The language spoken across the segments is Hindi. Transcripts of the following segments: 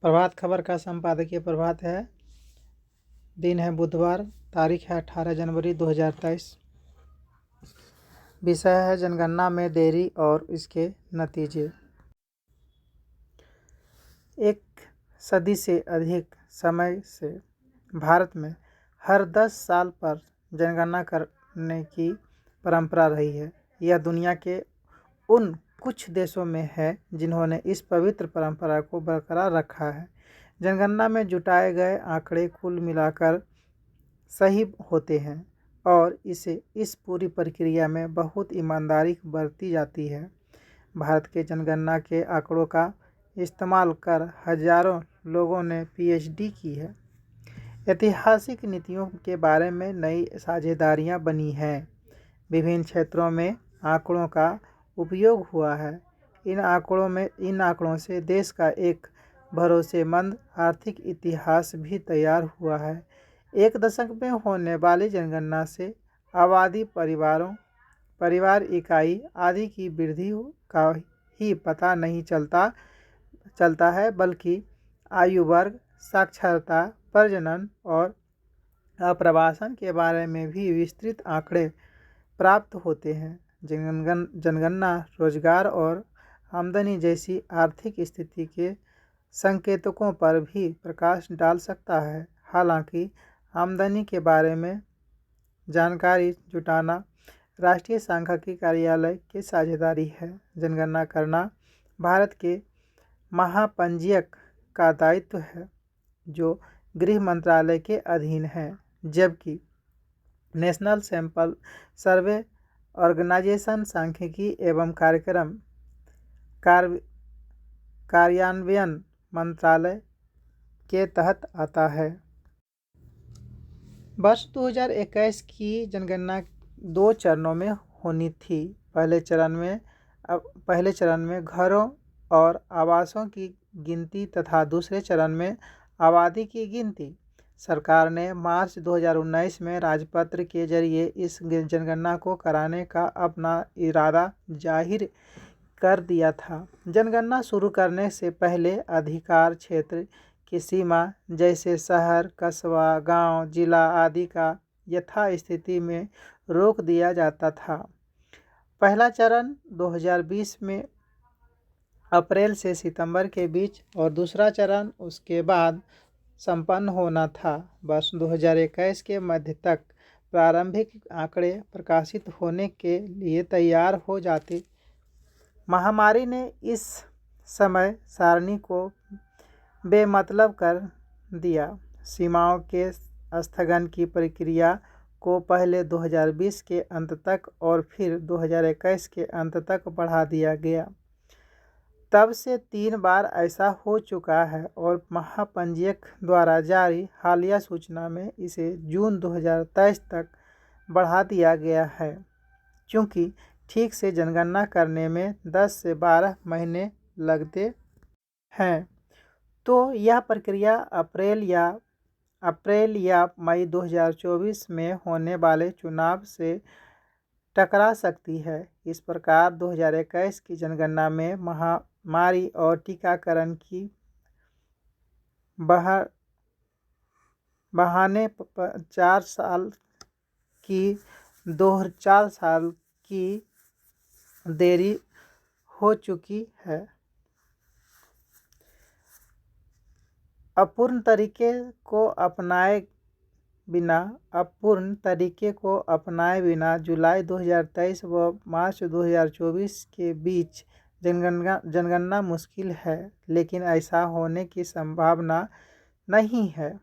प्रभात खबर का संपादकीय प्रभात है। दिन है बुधवार, तारीख है 18 जनवरी 2023। विषय है जनगणना में देरी और इसके नतीजे। एक सदी से अधिक समय से भारत में हर 10 साल पर जनगणना करने की परंपरा रही है। यह दुनिया के उन कुछ देशों में है जिन्होंने इस पवित्र परंपरा को बरकरार रखा है। जनगणना में जुटाए गए आंकड़े कुल मिलाकर सही होते हैं और इस पूरी प्रक्रिया में बहुत ईमानदारी बरती जाती है। भारत के जनगणना के आंकड़ों का इस्तेमाल कर हजारों लोगों ने पीएचडी की है। ऐतिहासिक नीतियों के बारे में नई साझेदारियां बनी हैं। विभिन्न क्षेत्रों में आंकड़ों का उपयोग हुआ है। इन आंकड़ों से देश का एक भरोसेमंद आर्थिक इतिहास भी तैयार हुआ है। एक दशक में होने वाली जनगणना से आबादी, परिवार इकाई आदि की वृद्धि का ही पता नहीं चलता है, बल्कि आयु वर्ग, साक्षरता, प्रजनन और आप्रवासन के बारे में भी विस्तृत आंकड़े प्राप्त होते हैं। जनगणना रोजगार और आमदनी जैसी आर्थिक स्थिति के संकेतकों पर भी प्रकाश डाल सकता है। हालांकि आमदनी के बारे में जानकारी जुटाना राष्ट्रीय सांख्यिकी कार्यालय की साझेदारी है। जनगणना करना भारत के महापंजीयक का दायित्व है, जो गृह मंत्रालय के अधीन है, जबकि नेशनल सैंपल सर्वे ऑर्गेनाइजेशन सांख्यिकी एवं कार्यक्रम कार्यान्वयन मंत्रालय के तहत आता है। वर्ष 2021 की जनगणना 2 चरणों में होनी थी। पहले चरण में घरों और आवासों की गिनती तथा दूसरे चरण में आबादी की गिनती। सरकार ने मार्च 2019 में राजपत्र के जरिए इस जनगणना को कराने का अपना इरादा जाहिर कर दिया था। जनगणना शुरू करने से पहले अधिकार क्षेत्र की सीमा, जैसे शहर, कस्बा, गांव, जिला आदि का यथास्थिति में रोक दिया जाता था। पहला चरण 2020 में अप्रैल से सितंबर के बीच और दूसरा चरण उसके बाद संपन्न होना था। वर्ष 2021 के मध्य तक प्रारंभिक आंकड़े प्रकाशित होने के लिए तैयार हो जाते। महामारी ने इस समय सारणी को बेमतलब कर दिया। सीमाओं के स्थगन की प्रक्रिया को पहले 2020 के अंत तक और फिर 2021 के अंत तक बढ़ा दिया गया। तब से 3 बार ऐसा हो चुका है और महापंजीयक द्वारा जारी हालिया सूचना में इसे जून 2023 तक बढ़ा दिया गया है। क्योंकि ठीक से जनगणना करने में 10 से 12 महीने लगते हैं, तो यह प्रक्रिया अप्रैल या मई 2024 में होने वाले चुनाव से टकरा सकती है। इस प्रकार 2021 की जनगणना में महामारी और टीकाकरण की बहाने 4 साल की देरी हो चुकी है। अपूर्ण तरीके को अपनाए बिना जुलाई 2023 व मार्च 2024 के बीच जनगणना मुश्किल है, लेकिन ऐसा होने की संभावना नहीं है।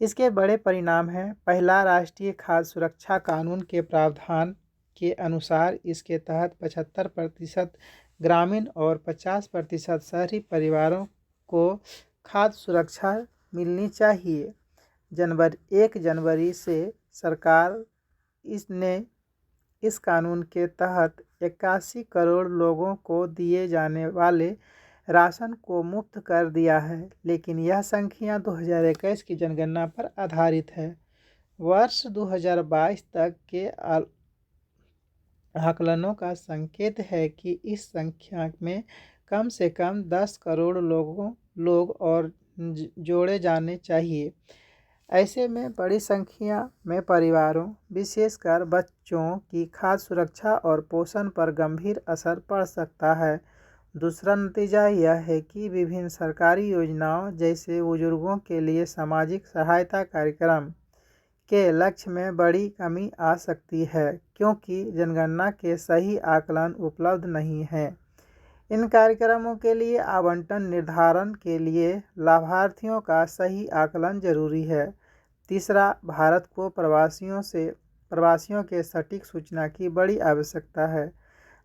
इसके बड़े परिणाम हैं। पहला, राष्ट्रीय खाद्य सुरक्षा कानून के प्रावधान के अनुसार इसके तहत 75% ग्रामीण और 50% शहरी परिवारों को खाद्य सुरक्षा मिलनी चाहिए। 1 जनवरी से सरकार ने इस कानून के तहत 81 करोड़ लोगों को दिए जाने वाले राशन को मुफ्त कर दिया है, लेकिन यह संख्या 2021 की जनगणना पर आधारित है। वर्ष 2022 तक के आकलनों का संकेत है कि इस संख्या में कम से कम 10 करोड़ लोग और जोड़े जाने चाहिए। ऐसे में बड़ी संख्या में परिवारों, विशेषकर बच्चों की खाद्य सुरक्षा और पोषण पर गंभीर असर पड़ सकता है। दूसरा नतीजा यह है कि विभिन्न सरकारी योजनाओं जैसे बुजुर्गों के लिए सामाजिक सहायता कार्यक्रम के लक्ष्य में बड़ी कमी आ सकती है, क्योंकि जनगणना के सही आकलन उपलब्ध नहीं हैं। इन कार्यक्रमों के लिए आवंटन निर्धारण के लिए लाभार्थियों का सही आकलन जरूरी है। तीसरा, भारत को प्रवासियों के सटीक सूचना की बड़ी आवश्यकता है।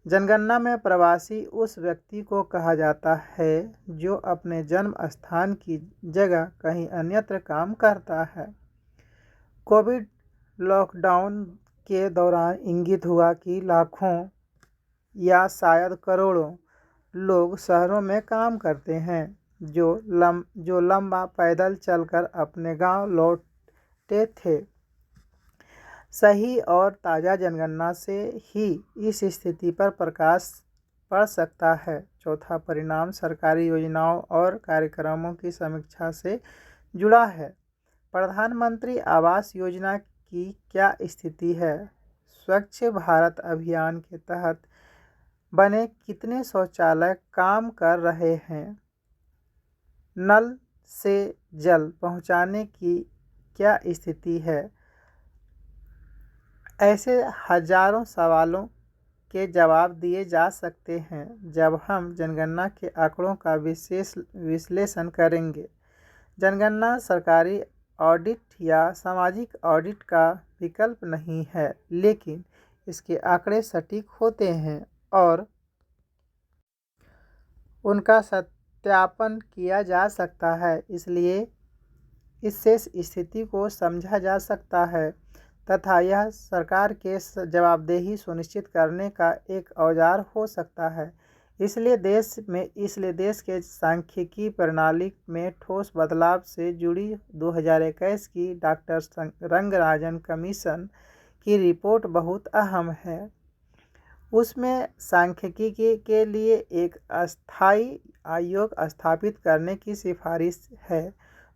जनगणना में प्रवासी उस व्यक्ति को कहा जाता है जो अपने जन्म स्थान की जगह कहीं अन्यत्र काम करता है। कोविड लॉकडाउन के दौरान इंगित हुआ कि लाखों या शायद करोड़ों लोग शहरों में काम करते हैं, जो लंबा पैदल चलकर अपने गांव लौटते थे। सही और ताज़ा जनगणना से ही इस स्थिति पर प्रकाश पड़ सकता है। चौथा परिणाम सरकारी योजनाओं और कार्यक्रमों की समीक्षा से जुड़ा है। प्रधानमंत्री आवास योजना की क्या स्थिति है? स्वच्छ भारत अभियान के तहत बने कितने शौचालय काम कर रहे हैं? नल से जल पहुंचाने की क्या स्थिति है? ऐसे हजारों सवालों के जवाब दिए जा सकते हैं जब हम जनगणना के आंकड़ों का विश्लेषण करेंगे। जनगणना सरकारी ऑडिट या सामाजिक ऑडिट का विकल्प नहीं है, लेकिन इसके आंकड़े सटीक होते हैं और उनका सत्यापन किया जा सकता है। इसलिए इससे स्थिति को समझा जा सकता है तथा यह सरकार के जवाबदेही सुनिश्चित करने का एक औजार हो सकता है। इसलिए देश के सांख्यिकी प्रणाली में ठोस बदलाव से जुड़ी 2021 की डॉक्टर रंगराजन कमीशन की रिपोर्ट बहुत अहम है। उसमें सांख्यिकी के लिए एक अस्थायी आयोग स्थापित करने की सिफारिश है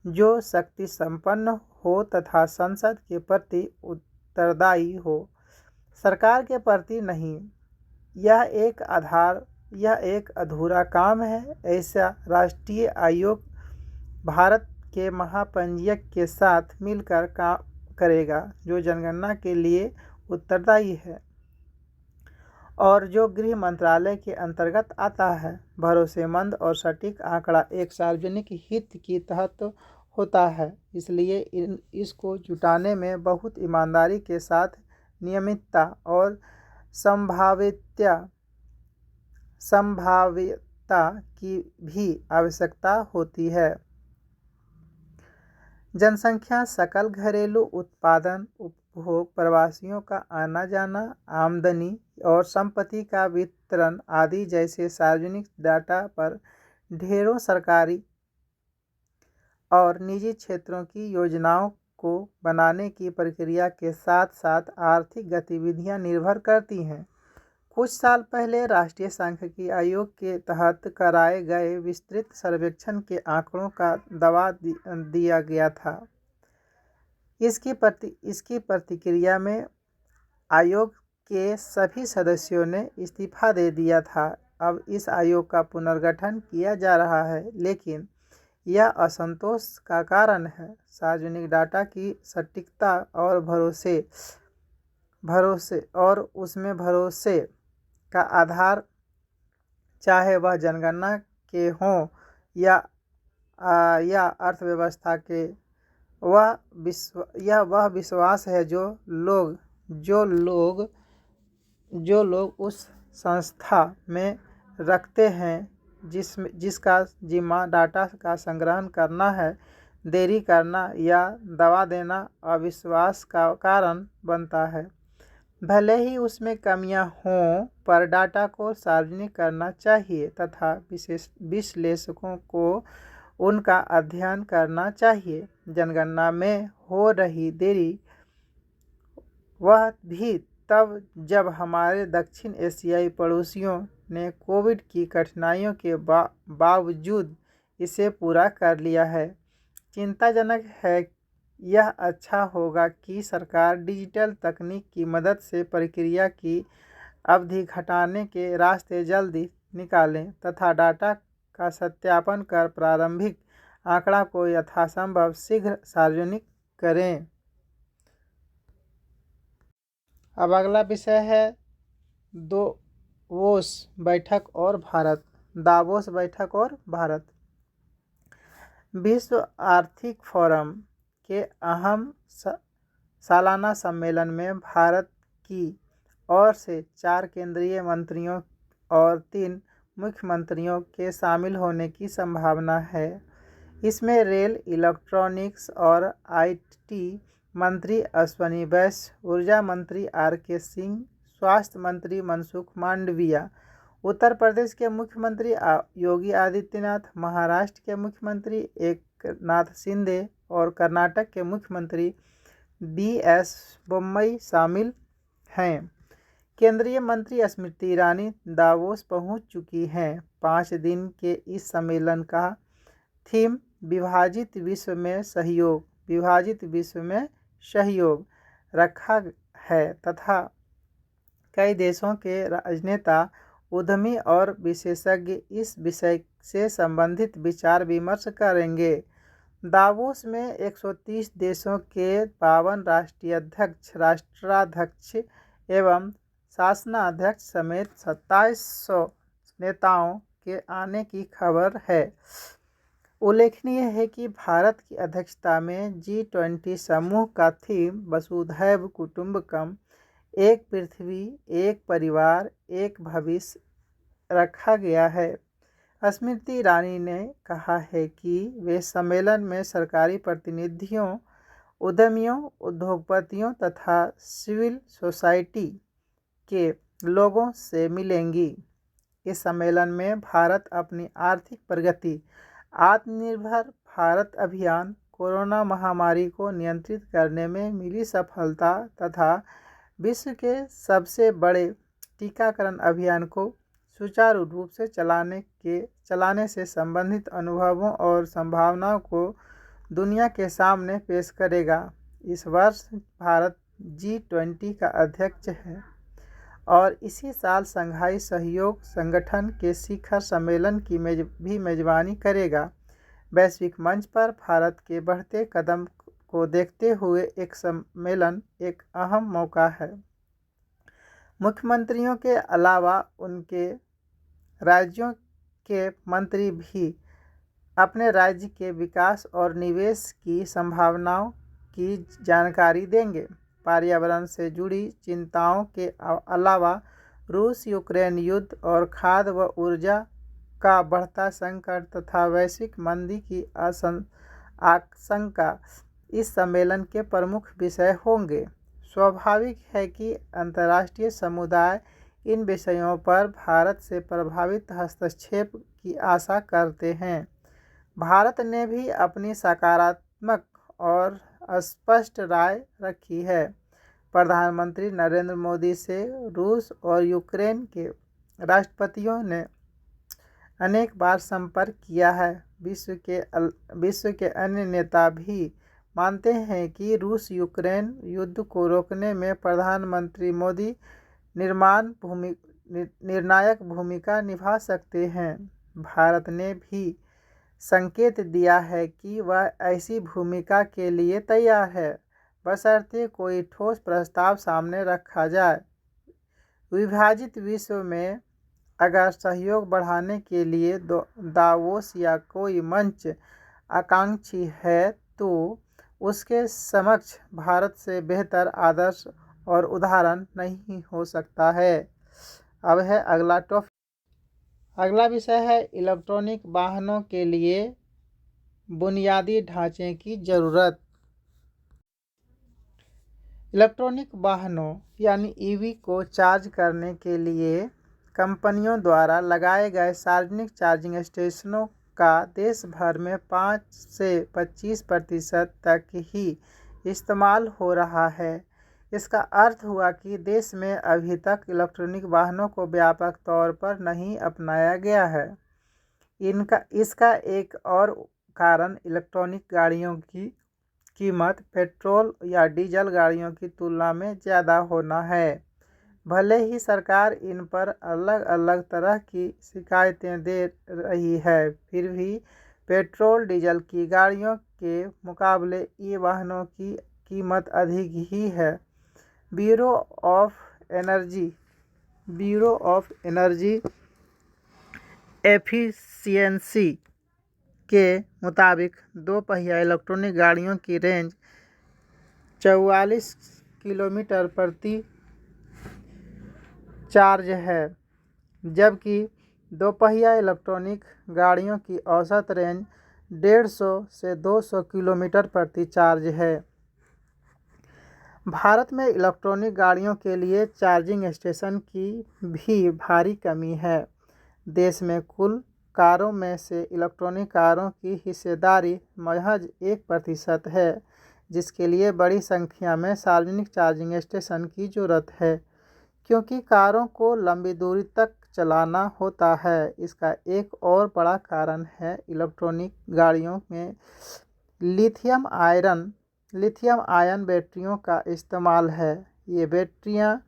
जो शक्ति संपन्न हो तथा संसद के प्रति उत्तरदायी हो, सरकार के प्रति नहीं। यह एक अधूरा काम है। ऐसा राष्ट्रीय आयोग भारत के महापंजीयक के साथ मिलकर काम करेगा जो जनगणना के लिए उत्तरदायी है और जो गृह मंत्रालय के अंतर्गत आता है। भरोसेमंद और सटीक आंकड़ा एक सार्वजनिक हित के तहत होता है, इसलिए इसको जुटाने में बहुत ईमानदारी के साथ नियमितता और संभाव्यता की भी आवश्यकता होती है। जनसंख्या, सकल घरेलू उत्पादन, उपभोग, प्रवासियों का आना जाना, आमदनी और संपत्ति का वितरण आदि जैसे सार्वजनिक डाटा पर ढेरों सरकारी और निजी क्षेत्रों की योजनाओं को बनाने की प्रक्रिया के साथ साथ आर्थिक गतिविधियां निर्भर करती हैं। कुछ साल पहले राष्ट्रीय सांख्यिकी आयोग के तहत कराए गए विस्तृत सर्वेक्षण के आंकड़ों का दावा दिया गया था। इसकी प्रतिक्रिया में आयोग के सभी सदस्यों ने इस्तीफा दे दिया था। अब इस आयोग का पुनर्गठन किया जा रहा है, लेकिन यह असंतोष का कारण है। सार्वजनिक डाटा की सटीकता और भरोसे का आधार, चाहे वह जनगणना के हों या अर्थव्यवस्था के, वह विश्वास है जो लोग उस संस्था में रखते हैं जिसका जिम्मा डाटा का संग्रहण करना है। देरी करना या दवा देना अविश्वास का कारण बनता है। भले ही उसमें कमियां हों, पर डाटा को सार्वजनिक करना चाहिए तथा विश्लेषकों को उनका अध्ययन करना चाहिए। जनगणना में हो रही देरी वह भी तब जब हमारे दक्षिण एशियाई पड़ोसियों ने कोविड की कठिनाइयों के बावजूद इसे पूरा कर लिया है। चिंताजनक है। यह अच्छा होगा कि सरकार डिजिटल तकनीक की मदद से प्रक्रिया की अवधि घटाने के रास्ते जल्दी निकालें तथा डाटा का सत्यापन कर प्रारंभिक आंकड़ा को यथासंभव शीघ्र सार्वजनिक करें। अब अगला विषय है दावोस बैठक और भारत। दावोस बैठक और भारत। विश्व आर्थिक फोरम के अहम सालाना सम्मेलन में भारत की ओर से 4 केंद्रीय मंत्रियों और 3 मुख्यमंत्रियों के शामिल होने की संभावना है। इसमें रेल, इलेक्ट्रॉनिक्स और आईटी मंत्री अश्विनी वैष्णव, ऊर्जा मंत्री आर.के. सिंह, स्वास्थ्य मंत्री मनसुख मांडविया, उत्तर प्रदेश के मुख्यमंत्री योगी आदित्यनाथ, महाराष्ट्र के मुख्यमंत्री एकनाथ शिंदे और कर्नाटक के मुख्यमंत्री बी.एस. बोम्मई शामिल हैं। केंद्रीय मंत्री स्मृति ईरानी दावोस पहुंच चुकी हैं। 5 दिन के इस सम्मेलन का थीम विभाजित विश्व में सहयोग रखा है तथा कई देशों के राजनेता, उद्यमी और विशेषज्ञ इस विषय से संबंधित विचार विमर्श करेंगे। दावोस में 130 देशों के 52 राष्ट्राध्यक्ष एवं शासनाध्यक्ष समेत 2700 नेताओं के आने की खबर है। उल्लेखनीय है कि भारत की अध्यक्षता में G20 समूह का थीम वसुधैव कुटुंबकम, एक पृथ्वी, एक परिवार, एक भविष्य रखा गया है। स्मृति ईरानी ने कहा है कि वे सम्मेलन में सरकारी प्रतिनिधियों, उद्यमियों, उद्योगपतियों तथा सिविल सोसाइटी के लोगों से मिलेंगी। इस सम्मेलन में भारत अपनी आर्थिक प्रगति, आत्मनिर्भर भारत अभियान, कोरोना महामारी को नियंत्रित करने में मिली सफलता तथा विश्व के सबसे बड़े टीकाकरण अभियान को सुचारू रूप से चलाने से संबंधित अनुभवों और संभावनाओं को दुनिया के सामने पेश करेगा। इस वर्ष भारत G20 का अध्यक्ष है और इसी साल शंघाई सहयोग संगठन के शिखर सम्मेलन की भी मेजबानी करेगा। वैश्विक मंच पर भारत के बढ़ते कदम को देखते हुए एक सम्मेलन एक अहम मौका है। मुख्यमंत्रियों के अलावा उनके राज्यों के मंत्री भी अपने राज्य के विकास और निवेश की संभावनाओं की जानकारी देंगे। पर्यावरण से जुड़ी चिंताओं के अलावा रूस यूक्रेन युद्ध और खाद्य व ऊर्जा का बढ़ता संकट तथा वैश्विक मंदी की आशंका इस सम्मेलन के प्रमुख विषय होंगे। स्वाभाविक है कि अंतर्राष्ट्रीय समुदाय इन विषयों पर भारत से प्रभावित हस्तक्षेप की आशा करते हैं। भारत ने भी अपनी सकारात्मक और स्पष्ट राय रखी है। प्रधानमंत्री नरेंद्र मोदी से रूस और यूक्रेन के राष्ट्रपतियों ने अनेक बार संपर्क किया है। विश्व के अन्य नेता भी मानते हैं कि रूस यूक्रेन युद्ध को रोकने में प्रधानमंत्री मोदी निर्णायक भूमिका निभा सकते हैं। भारत ने भी संकेत दिया है कि वह ऐसी भूमिका के लिए तैयार है, बशर्ते कोई ठोस प्रस्ताव सामने रखा जाए। विभाजित विश्व में अगर सहयोग बढ़ाने के लिए दावोस या कोई मंच आकांक्षी है तो उसके समक्ष भारत से बेहतर आदर्श और उदाहरण नहीं हो सकता है। अब है अगला टॉपिक। अगला विषय है इलेक्ट्रॉनिक वाहनों के लिए बुनियादी ढांचे की जरूरत। इलेक्ट्रॉनिक वाहनों यानी ईवी को चार्ज करने के लिए कंपनियों द्वारा लगाए गए सार्वजनिक चार्जिंग स्टेशनों का देश भर में 5 से 25% तक ही इस्तेमाल हो रहा है। इसका अर्थ हुआ कि देश में अभी तक इलेक्ट्रॉनिक वाहनों को व्यापक तौर पर नहीं अपनाया गया है। इसका एक और कारण इलेक्ट्रॉनिक गाड़ियों की कीमत पेट्रोल या डीजल गाड़ियों की तुलना में ज़्यादा होना है। भले ही सरकार इन पर अलग अलग तरह की शिकायतें दे रही है, फिर भी पेट्रोल डीजल की गाड़ियों के मुकाबले ई वाहनों की कीमत अधिक ही है। ब्यूरो ऑफ एनर्जी एफिशिएंसी के मुताबिक दो पहिया इलेक्ट्रॉनिक गाड़ियों की रेंज 44 किलोमीटर प्रति चार्ज है, जबकि दोपहिया इलेक्ट्रॉनिक गाड़ियों की औसत रेंज 150 से 200 किलोमीटर प्रति चार्ज है। भारत में इलेक्ट्रॉनिक गाड़ियों के लिए चार्जिंग स्टेशन की भी भारी कमी है। देश में कुल कारों में से इलेक्ट्रॉनिक कारों की हिस्सेदारी महज 1% है, जिसके लिए बड़ी संख्या में सार्वजनिक चार्जिंग स्टेशन की जरूरत है। क्योंकि कारों को लंबी दूरी तक चलाना होता है, इसका एक और बड़ा कारण है इलेक्ट्रॉनिक गाड़ियों में लिथियम आयन बैटरियों का इस्तेमाल है। ये बैटरियां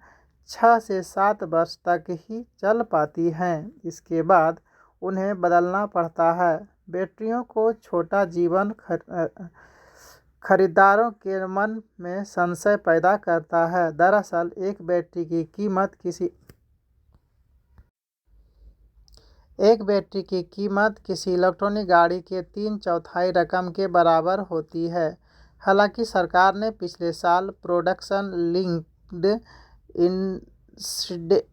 6 से 7 वर्ष तक ही चल पाती हैं, इसके बाद उन्हें बदलना पड़ता है। बैटरियों को छोटा जीवन खरीदारों के मन में संशय पैदा करता है। दरअसल एक बैटरी की कीमत किसी इलेक्ट्रॉनिक गाड़ी के 3/4 रकम के बराबर होती है। हालांकि सरकार ने पिछले साल प्रोडक्शन लिंक्ड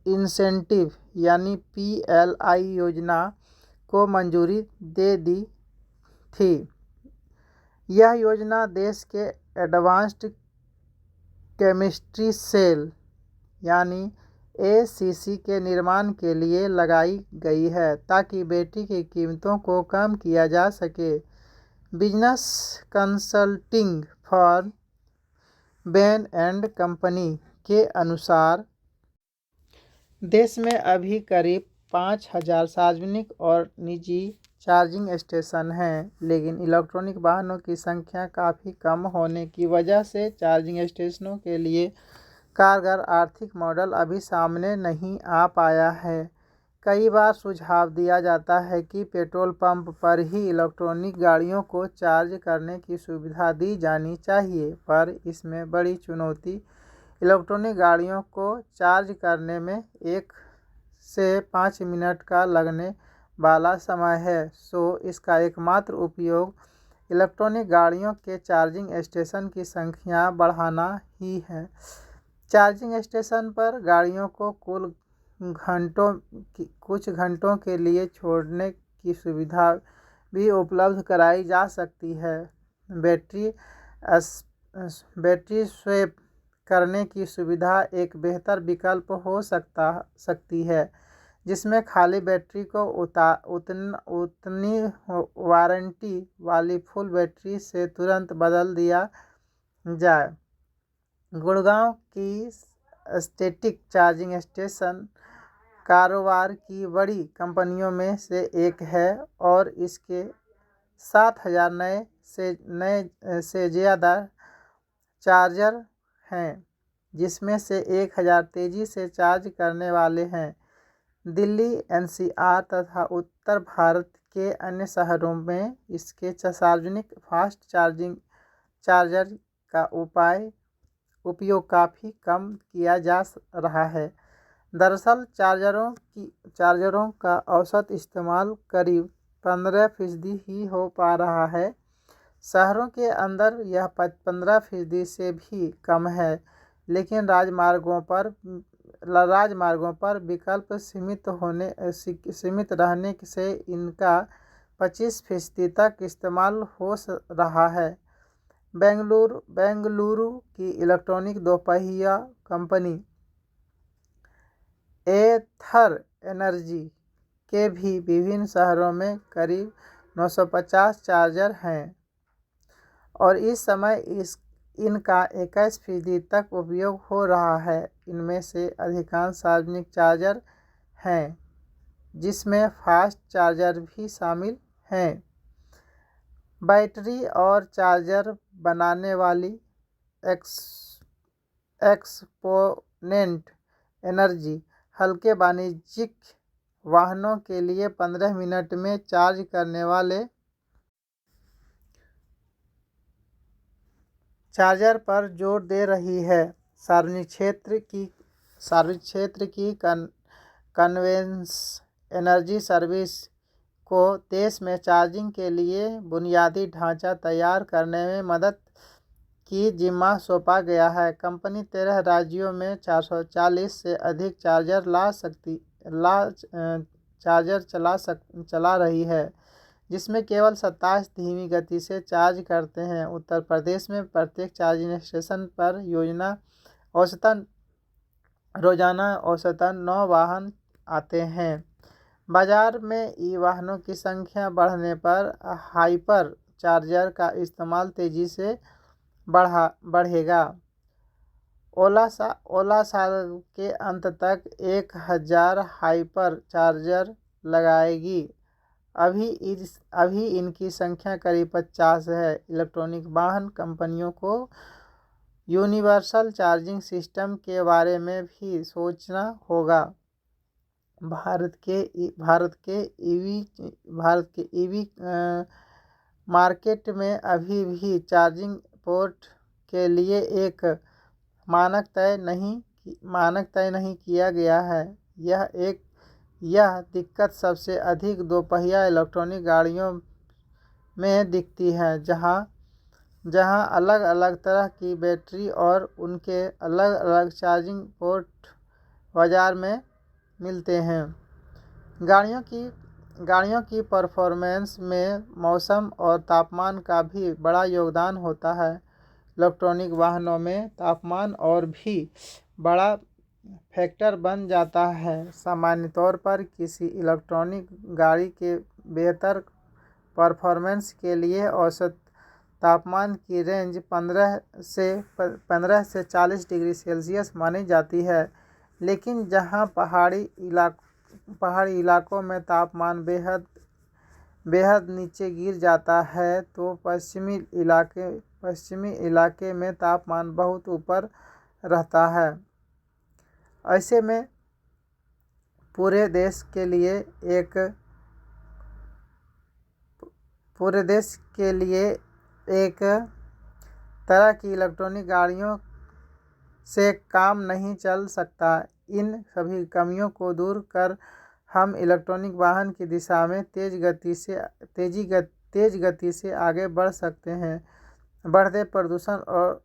इंसेंटिव यानी PLI योजना को मंजूरी दे दी थी। यह योजना देश के एडवांस्ड केमिस्ट्री सेल यानी ACC के निर्माण के लिए लगाई गई है, ताकि बैटरी की कीमतों को कम किया जा सके। Business consulting firm Ben and company के अनुसार देश में अभी करीब 5000 सार्वजनिक और निजी चार्जिंग स्टेशन हैं, लेकिन इलेक्ट्रॉनिक वाहनों की संख्या काफ़ी कम होने की वजह से चार्जिंग स्टेशनों के लिए कारगर आर्थिक मॉडल अभी सामने नहीं आ पाया है। कई बार सुझाव दिया जाता है कि पेट्रोल पंप पर ही इलेक्ट्रॉनिक गाड़ियों को चार्ज करने की सुविधा दी जानी चाहिए, पर इसमें बड़ी चुनौती इलेक्ट्रॉनिक गाड़ियों को चार्ज करने में 1 से 5 मिनट का लगने वाला समय है। इसका एकमात्र उपयोग इलेक्ट्रॉनिक गाड़ियों के चार्जिंग स्टेशन की संख्या बढ़ाना ही है। चार्जिंग स्टेशन पर गाड़ियों को कुछ घंटों के लिए छोड़ने की सुविधा भी उपलब्ध कराई जा सकती है। बैटरी स्वैप करने की सुविधा एक बेहतर विकल्प हो सकती है, जिसमें खाली बैटरी को उतनी वारंटी वाली फुल बैटरी से तुरंत बदल दिया जाए। गुड़गांव की स्टैटिक चार्जिंग स्टेशन कारोबार की बड़ी कंपनियों में से एक है और इसके 7000 नए से ज़्यादा चार्जर हैं, जिसमें से 1000 तेज़ी से चार्ज करने वाले हैं। दिल्ली, NCR तथा उत्तर भारत के अन्य शहरों में इसके सार्वजनिक फास्ट चार्जर का उपयोग काफ़ी कम किया जा रहा है। दरअसल चार्जरों का औसत इस्तेमाल करीब 15% ही हो पा रहा है। शहरों के अंदर यह 15% से भी कम है, लेकिन राजमार्गों पर विकल्प सीमित रहने से इनका 25% तक इस्तेमाल हो रहा है। बेंगलुरु की इलेक्ट्रॉनिक दोपहिया कंपनी एथर एनर्जी के भी विभिन्न शहरों में करीब 950 चार्जर हैं और इस समय इनका 21% तक उपयोग हो रहा है। इनमें से अधिकांश सार्वजनिक चार्जर हैं, जिसमें फास्ट चार्जर भी शामिल हैं। बैटरी और चार्जर बनाने वाली एक्सपोनेंट एनर्जी हल्के वाणिज्यिक वाहनों के लिए 15 मिनट में चार्ज करने वाले चार्जर पर जोर दे रही है। सार्वजनिक क्षेत्र की कन्वेंस एनर्जी सर्विस को देश में चार्जिंग के लिए बुनियादी ढांचा तैयार करने में मदद की जिम्मा सौंपा गया है। कंपनी 13 राज्यों में 440 से अधिक चार्जर चला रही है, जिसमें केवल 27 धीमी गति से चार्ज करते हैं। उत्तर प्रदेश में प्रत्येक चार्जिंग स्टेशन पर रोजाना औसतन 9 वाहन आते हैं। बाजार में ई वाहनों की संख्या बढ़ने पर हाइपर चार्जर का इस्तेमाल तेजी से बढ़ेगा। ओला साल के अंत तक 1000 हाइपर चार्जर लगाएगी। अभी इनकी संख्या करीब 50 है। इलेक्ट्रॉनिक वाहन कंपनियों को यूनिवर्सल चार्जिंग सिस्टम के बारे में भी सोचना होगा। भारत के ईवी मार्केट में अभी भी चार्जिंग पोर्ट के लिए एक मानक तय नहीं किया गया है। यह दिक्कत सबसे अधिक दोपहिया इलेक्ट्रॉनिक गाड़ियों में दिखती है, जहां अलग अलग तरह की बैटरी और उनके अलग अलग चार्जिंग पोर्ट बाजार में मिलते हैं। गाड़ियों की परफॉर्मेंस में मौसम और तापमान का भी बड़ा योगदान होता है। इलेक्ट्रॉनिक वाहनों में तापमान और भी बड़ा फैक्टर बन जाता है। सामान्य तौर पर किसी इलेक्ट्रॉनिक गाड़ी के बेहतर परफॉर्मेंस के लिए औसत तापमान की रेंज 15 से 40 डिग्री सेल्सियस मानी जाती है। लेकिन जहां पहाड़ी इलाकों में तापमान बेहद नीचे गिर जाता है, तो पश्चिमी इलाके में तापमान बहुत ऊपर रहता है। ऐसे में पूरे देश के लिए एक तरह की इलेक्ट्रॉनिक गाड़ियों से काम नहीं चल सकता। इन सभी कमियों को दूर कर हम इलेक्ट्रॉनिक वाहन की दिशा में तेज गति से आगे बढ़ सकते हैं। बढ़ते प्रदूषण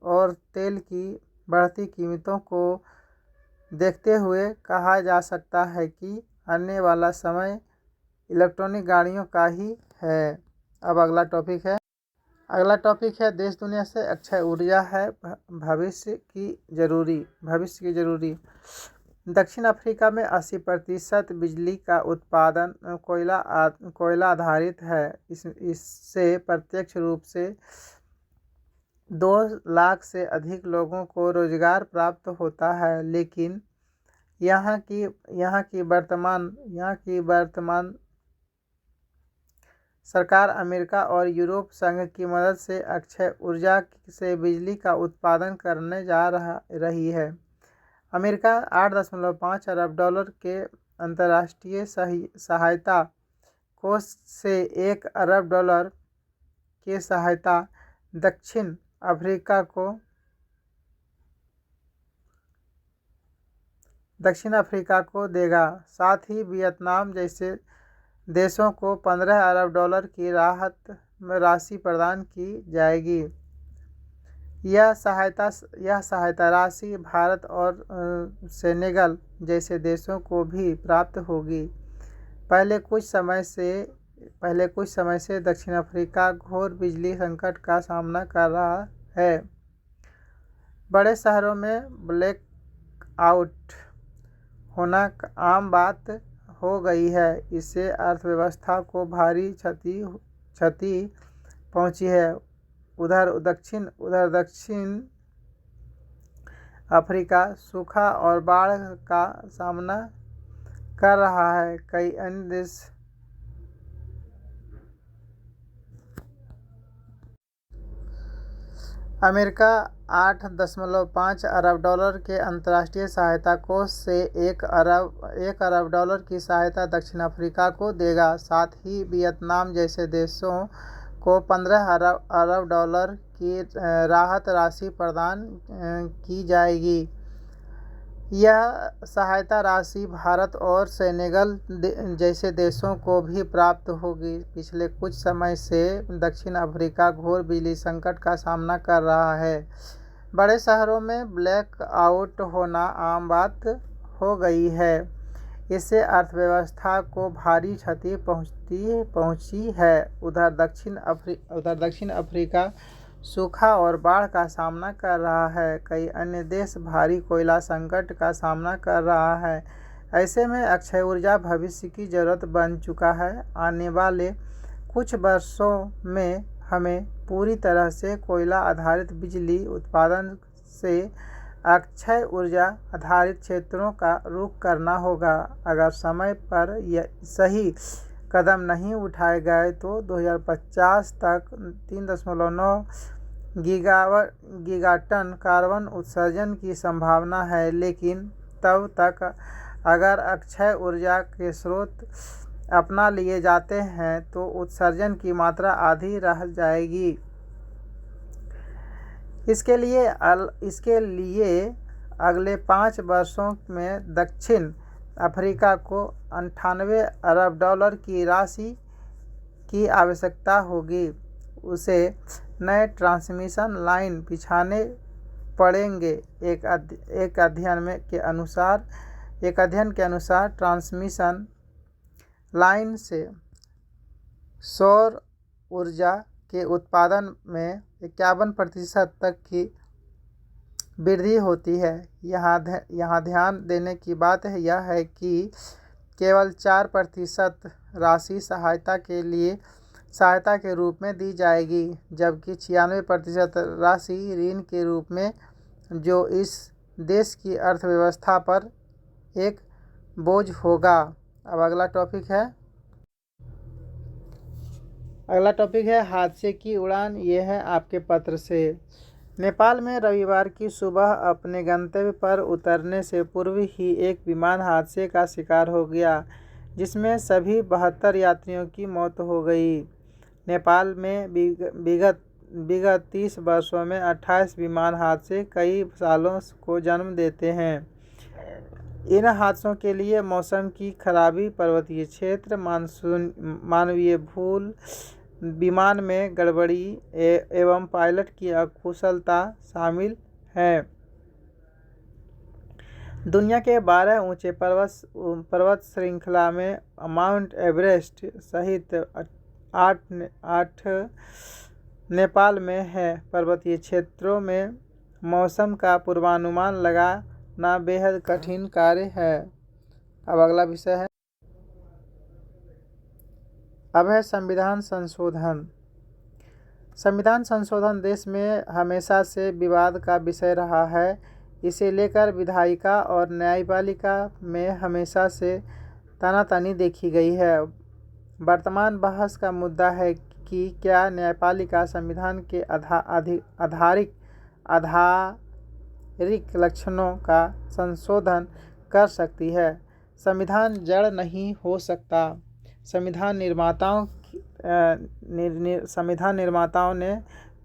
और तेल की बढ़ती कीमतों को देखते हुए कहा जा सकता है कि आने वाला समय इलेक्ट्रॉनिक गाड़ियों का ही है। अब अगला टॉपिक है देश दुनिया से अक्षय ऊर्जा है भविष्य की जरूरी। दक्षिण अफ्रीका में 80% बिजली का उत्पादन कोयला आधारित है। इससे प्रत्यक्ष रूप से 2 लाख से अधिक लोगों को रोजगार प्राप्त होता है। लेकिन यहाँ की वर्तमान सरकार अमेरिका और यूरोप संघ की मदद से अक्षय ऊर्जा से बिजली का उत्पादन करने जा रही है। अमेरिका 8.5 अरब डॉलर के अंतर्राष्ट्रीय सहायता कोष से 1 अरब डॉलर की सहायता दक्षिण अफ्रीका को देगा। साथ ही वियतनाम जैसे देशों को 15 अरब डॉलर की राहत राशि प्रदान की जाएगी। यह सहायता राशि भारत और सेनेगल जैसे देशों को भी प्राप्त होगी। पहले कुछ समय से दक्षिण अफ्रीका घोर बिजली संकट का सामना कर रहा है। बड़े शहरों में ब्लैक आउट होना आम बात हो गई है। इससे अर्थव्यवस्था को भारी क्षति पहुंची है। उधर दक्षिण अफ्रीका सूखा और बाढ़ का सामना कर रहा है। कई अन्य देश अमेरिका 8.5 अरब डॉलर के अंतर्राष्ट्रीय सहायता कोष से 1 अरब डॉलर की सहायता दक्षिण अफ्रीका को देगा। साथ ही वियतनाम जैसे देशों को 15 अरब डॉलर की राहत राशि प्रदान की जाएगी। यह सहायता राशि भारत और सेनेगल जैसे देशों को भी प्राप्त होगी। पिछले कुछ समय से दक्षिण अफ्रीका घोर बिजली संकट का सामना कर रहा है। बड़े शहरों में ब्लैक आउट होना आम बात हो गई है। इससे अर्थव्यवस्था को भारी क्षति पहुंची है। उधर दक्षिण अफ्रीका सूखा और बाढ़ का सामना कर रहा है। कई अन्य देश भारी कोयला संकट का सामना कर रहा है। ऐसे में अक्षय ऊर्जा भविष्य की जरूरत बन चुका है। आने वाले कुछ वर्षों में हमें पूरी तरह से कोयला आधारित बिजली उत्पादन से अक्षय ऊर्जा आधारित क्षेत्रों का रुख करना होगा। अगर समय पर सही कदम नहीं उठाए गए तो 2050 तक 3.9 गीगाटन कार्बन उत्सर्जन की संभावना है। लेकिन तब तक अगर अक्षय ऊर्जा के स्रोत अपना लिए जाते हैं तो उत्सर्जन की मात्रा आधी रह जाएगी। इसके लिए अगले 5 वर्षों में दक्षिण अफ्रीका को 98 अरब डॉलर की राशि की आवश्यकता होगी। उसे नए ट्रांसमिशन लाइन बिछाने पड़ेंगे। एक अध्ययन के अनुसार ट्रांसमिशन लाइन से सौर ऊर्जा के उत्पादन में 51% तक की वृद्धि होती है। यहाँ ध्यान देने की बात यह है कि केवल 4% राशि सहायता के रूप में दी जाएगी, जबकि 96% राशि ऋण के रूप में, जो इस देश की अर्थव्यवस्था पर एक बोझ होगा। अब अगला टॉपिक है हादसे की उड़ान। ये है आपके पत्र से। नेपाल में रविवार की सुबह अपने गंतव्य पर उतरने से पूर्व ही एक विमान हादसे का शिकार हो गया, जिसमें सभी 72 यात्रियों की मौत हो गई। नेपाल में विगत 30 वर्षों में 28 विमान हादसे कई सालों को जन्म देते हैं। इन हादसों के लिए मौसम की खराबी, पर्वतीय क्षेत्र, मानवीय भूल, विमान में गड़बड़ी एवं पायलट की अकुशलता शामिल है। दुनिया के 12 ऊंचे पर्वत श्रृंखला में माउंट एवरेस्ट सहित 8 नेपाल में है। पर्वतीय क्षेत्रों में मौसम का पूर्वानुमान लगाना बेहद कठिन कार्य है। अब अगला विषय है संविधान संशोधन। संविधान संशोधन देश में हमेशा से विवाद का विषय रहा है। इसे लेकर विधायिका और न्यायपालिका में हमेशा से तानातानी देखी गई है। वर्तमान बहस का मुद्दा है कि क्या न्यायपालिका संविधान के आधारिक लक्षणों का संशोधन कर सकती है। संविधान जड़ नहीं हो सकता। संविधान निर्माताओं ने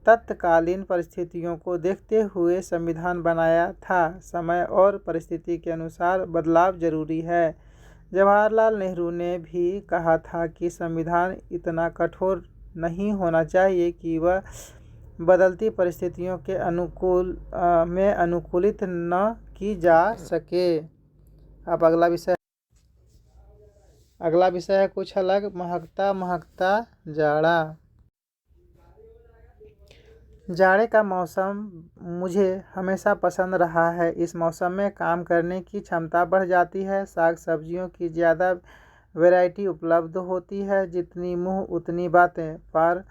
तत्कालीन परिस्थितियों को देखते हुए संविधान बनाया था। समय और परिस्थिति के अनुसार बदलाव जरूरी है। जवाहरलाल नेहरू ने भी कहा था कि संविधान इतना कठोर नहीं होना चाहिए कि वह बदलती परिस्थितियों के अनुकूलित न की जा सके। अब अगला विषय है कुछ अलग। महकता जाड़ा। जाड़े का मौसम मुझे हमेशा पसंद रहा है। इस मौसम में काम करने की क्षमता बढ़ जाती है। साग सब्जियों की ज़्यादा वैरायटी उपलब्ध होती है। जितनी मुँह उतनी बातें। पर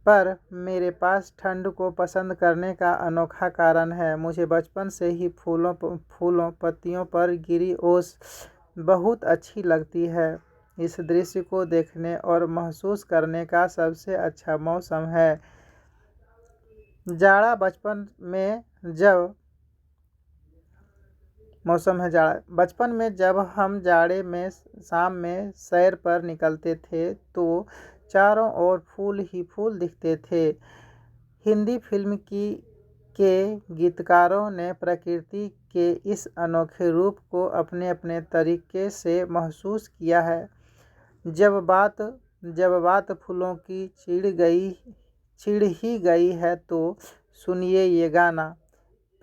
पर मेरे पास ठंड को पसंद करने का अनोखा कारण है। मुझे बचपन से ही फूलों पत्तियों पर गिरी ओस बहुत अच्छी लगती है। इस दृश्य को देखने और महसूस करने का सबसे अच्छा मौसम है जाड़ा। बचपन में जब हम जाड़े में शाम में सैर पर निकलते थे तो चारों ओर फूल ही फूल दिखते थे। हिंदी फिल्म के गीतकारों ने प्रकृति के इस अनोखे रूप को अपने अपने तरीके से महसूस किया है। जब बात फूलों की छिड़ ही गई है तो सुनिए ये गाना।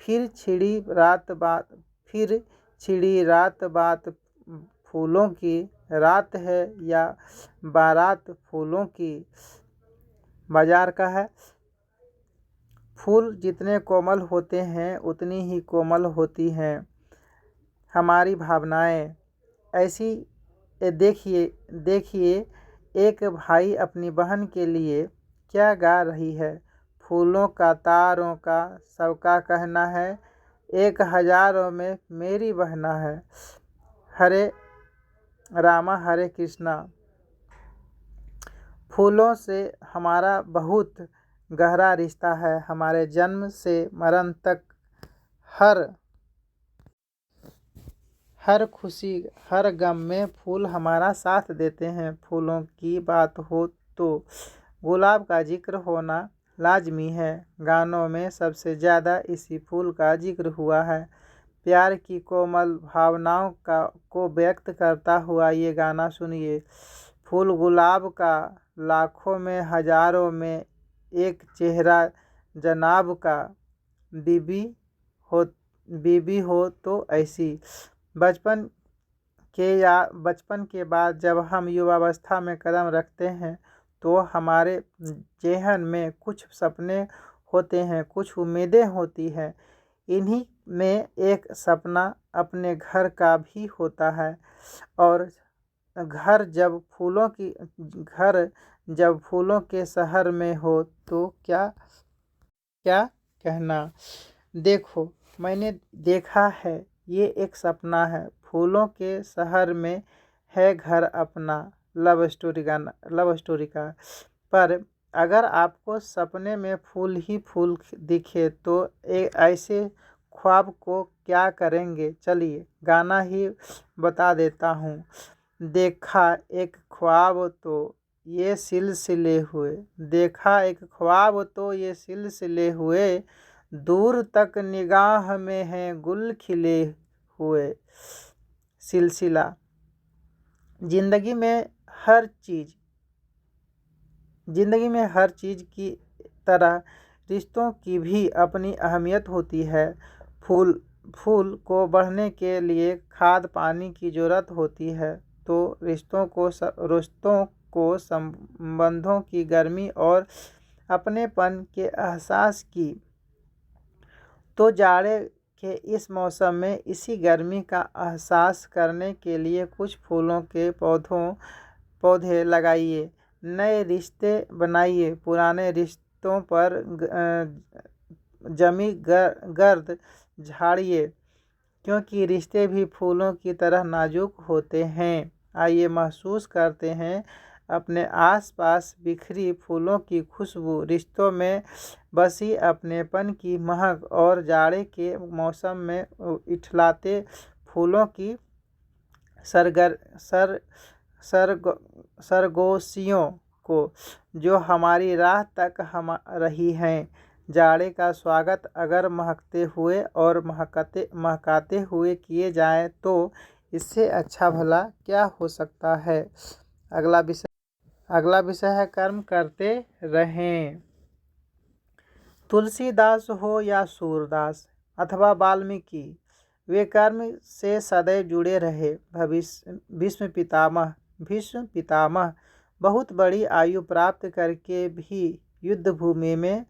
फिर छिड़ी रात बात फूलों की, रात है या बारात फूलों की। बाजार का है। फूल जितने कोमल होते हैं उतनी ही कोमल होती हैं हमारी भावनाएं। ऐसी देखिए एक भाई अपनी बहन के लिए क्या गा रही है। फूलों का तारों का सबका कहना है, एक हजारों में मेरी बहना है। हरे रामा हरे कृष्णा। फूलों से हमारा बहुत गहरा रिश्ता है। हमारे जन्म से मरण तक हर खुशी हर गम में फूल हमारा साथ देते हैं। फूलों की बात हो तो गुलाब का जिक्र होना लाजमी है। गानों में सबसे ज़्यादा इसी फूल का जिक्र हुआ है। प्यार की कोमल भावनाओं को व्यक्त करता हुआ ये गाना सुनिए। फूल गुलाब का लाखों में हजारों में एक चेहरा जनाब का, बीबी हो तो ऐसी। बचपन के बाद जब हम युवावस्था में कदम रखते हैं तो हमारे जेहन में कुछ सपने होते हैं, कुछ उम्मीदें होती हैं। इन्हीं में एक सपना अपने घर का भी होता है। और घर जब फूलों के शहर में हो तो क्या कहना। देखो मैंने देखा है ये एक सपना है। फूलों के शहर में है घर अपना। लव स्टोरी का। पर अगर आपको सपने में फूल ही फूल दिखे तो ऐसे ख्वाब को क्या करेंगे। चलिए गाना ही बता देता हूँ। देखा एक ख्वाब तो ये सिलसिले हुए, देखा एक ख्वाब तो ये सिलसिले हुए, दूर तक निगाह में है गुल खिले हुए। सिलसिला। जिंदगी में हर चीज़ की तरह रिश्तों की भी अपनी अहमियत होती है। फूल को बढ़ने के लिए खाद पानी की ज़रूरत होती है तो रिश्तों को संबंधों की गर्मी और अपनेपन के एहसास की। तो जाड़े के इस मौसम में इसी गर्मी का एहसास करने के लिए कुछ फूलों के पौधे लगाइए, नए रिश्ते बनाइए, पुराने रिश्तों पर जमी गर्द झाड़िए, क्योंकि रिश्ते भी फूलों की तरह नाजुक होते हैं। आइए महसूस करते हैं अपने आसपास बिखरी फूलों की खुशबू, रिश्तों में बसी अपनेपन की महक और जाड़े के मौसम में इठलाते फूलों की सरगोशियों को, जो हमारी राह तक रही हैं। जाड़े का स्वागत अगर महकते हुए और महकाते हुए किए जाए तो इससे अच्छा भला क्या हो सकता है। अगला विषय है कर्म करते रहें। तुलसीदास हो या सूरदास अथवा वाल्मीकि, वे कर्म से सदैव जुड़े रहे। भीष्म पितामह बहुत बड़ी आयु प्राप्त करके भी युद्ध भूमि में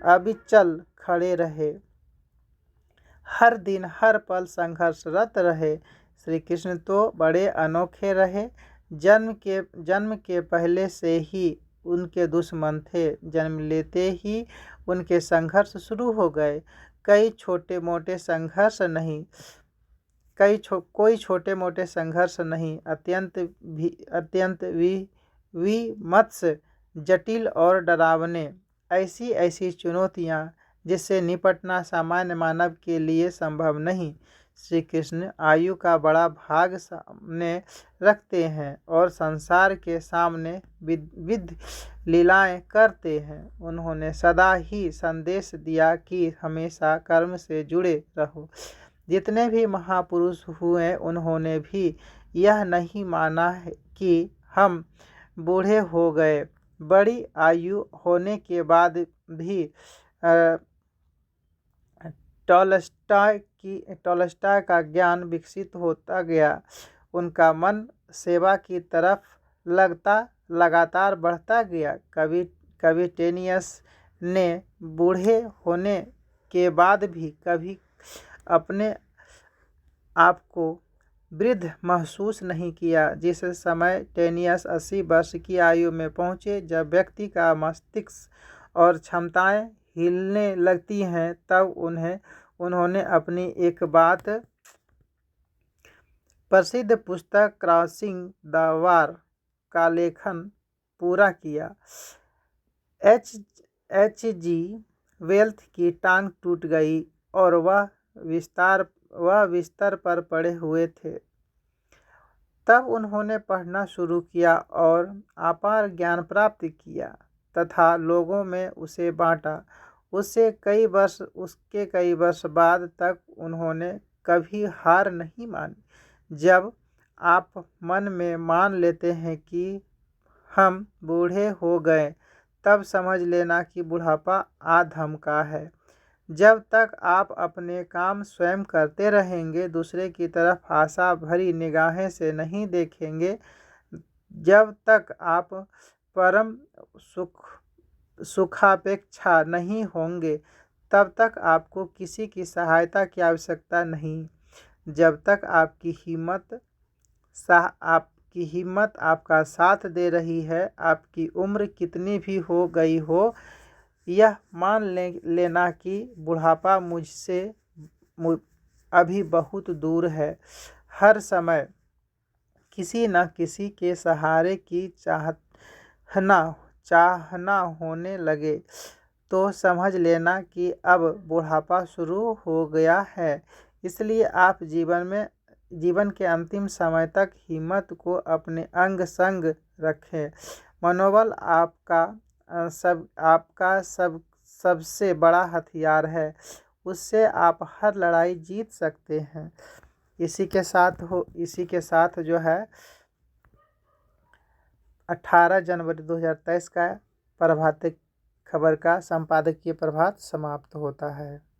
अविचल खड़े रहे, हर दिन हर पल संघर्षरत रहे। श्री कृष्ण तो बड़े अनोखे रहे। जन्म के पहले से ही उनके दुश्मन थे। जन्म लेते ही उनके संघर्ष शुरू हो गए। कई छोटे मोटे संघर्ष नहीं कोई छोटे मोटे संघर्ष नहीं, अत्यंत विमत्स, जटिल और डरावने, ऐसी ऐसी चुनौतियाँ जिससे निपटना सामान्य मानव के लिए संभव नहीं। श्री कृष्ण आयु का बड़ा भाग सामने रखते हैं और संसार के सामने विविध लीलाएं करते हैं। उन्होंने सदा ही संदेश दिया कि हमेशा कर्म से जुड़े रहो। जितने भी महापुरुष हुए उन्होंने भी यह नहीं माना है कि हम बूढ़े हो गए। बड़ी आयु होने के बाद भी टॉलस्टॉय का ज्ञान विकसित होता गया। उनका मन सेवा की तरफ लगातार बढ़ता गया। कवि टेनियस ने बूढ़े होने के बाद भी कभी अपने आप को वृद्ध महसूस नहीं किया। जिस समय टेनियस 80 वर्ष की आयु में पहुँचे, जब व्यक्ति का मस्तिष्क और क्षमताएं हिलने लगती हैं, तब उन्होंने अपनी एक बात प्रसिद्ध पुस्तक क्रॉसिंग द वार का लेखन पूरा किया। H.G. वेल्स की टांग टूट गई और वह बिस्तर पर पड़े हुए थे। तब उन्होंने पढ़ना शुरू किया और अपार ज्ञान प्राप्त किया तथा लोगों में उसे बांटा। उसके कई वर्ष बाद तक उन्होंने कभी हार नहीं मानी। जब आप मन में मान लेते हैं कि हम बूढ़े हो गए, तब समझ लेना कि बुढ़ापा आ धमका है। जब तक आप अपने काम स्वयं करते रहेंगे, दूसरे की तरफ आशा भरी निगाहें से नहीं देखेंगे, जब तक आप परम सुखापेक्षा नहीं होंगे, तब तक आपको किसी की सहायता की आवश्यकता नहीं। जब तक आपकी हिम्मत आपका साथ दे रही है, आपकी उम्र कितनी भी हो गई हो, यह मान लेना कि बुढ़ापा मुझसे अभी बहुत दूर है। हर समय किसी न किसी के सहारे की चाहना होने लगे तो समझ लेना कि अब बुढ़ापा शुरू हो गया है। इसलिए आप जीवन के अंतिम समय तक हिम्मत को अपने अंग संग रखें। मनोबल आपका सबसे बड़ा हथियार है। उससे आप हर लड़ाई जीत सकते हैं। इसी के साथ जो है 18 जनवरी 2023 का प्रभात खबर का संपादकीय प्रभात समाप्त होता है।